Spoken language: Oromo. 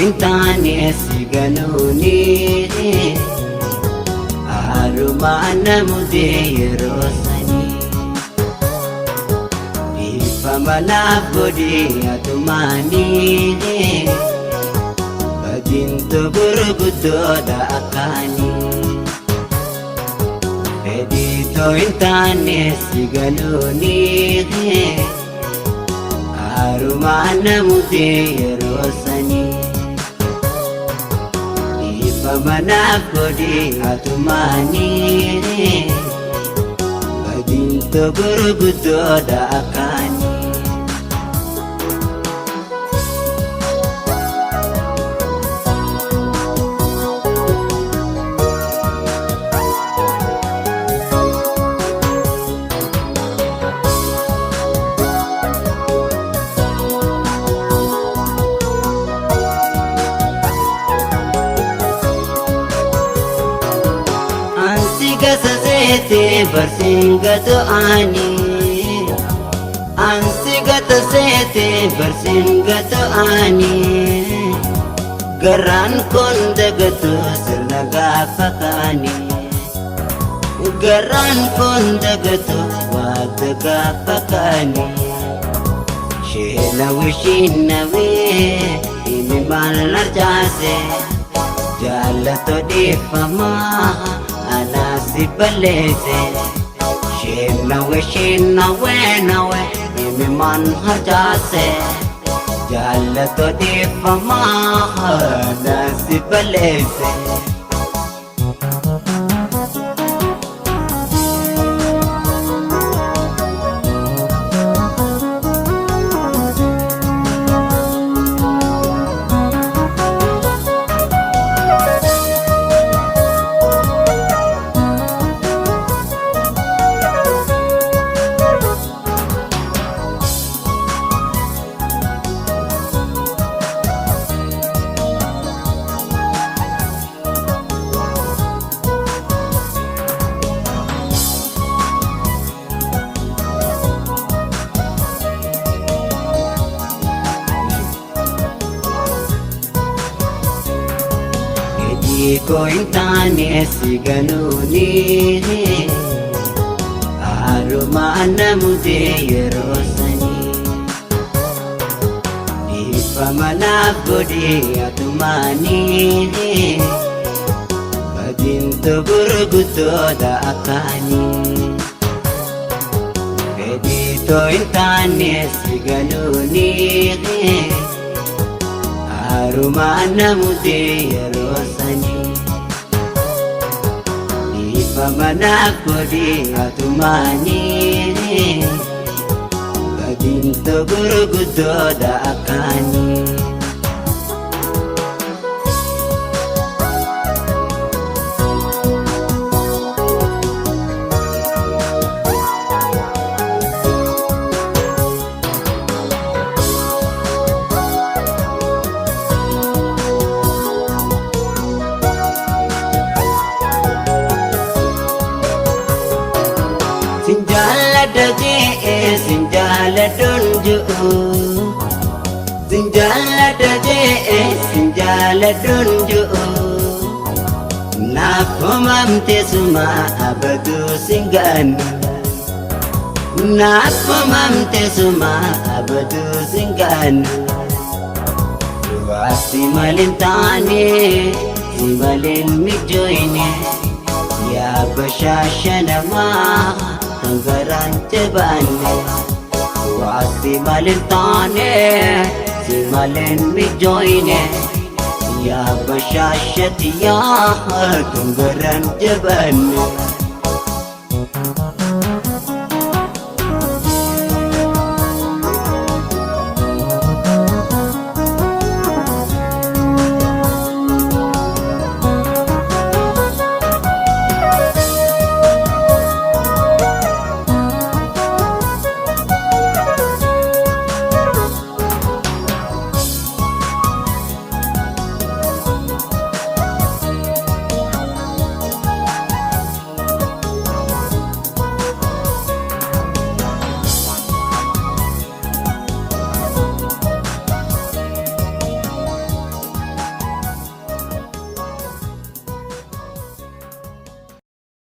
intane siganuni arumana mudirosani ifamana bodi atumani baginto burgudoda akani edito intane siganuni arumana mudirosani ifamana bodi atumani baginto burgudoda akani Sete bersingatu ani ansigata sete bersingatu ani garan kondagatu sirnaga pakani garan kondagatu wadaga pakani shinawi ini malar jase jalato di fama anasi balese shinawe nawe imi man harjase jalato di fama anasi balese Ko intane siganuni arumana mudirosani ifamana bodi atumani baginto burgudoda akani edito intane siganuni arumana mudirosani ifamana bodi atumani baginto burgudoda akani sinjala dunju sinjala dunju nafumamte suma abadu singanu nafumamte suma abadu singanu wasi malintane simalin mijoine ya bashashanama garan cebane wasi malintane simalin mijoine ya bashashat ya garan cebane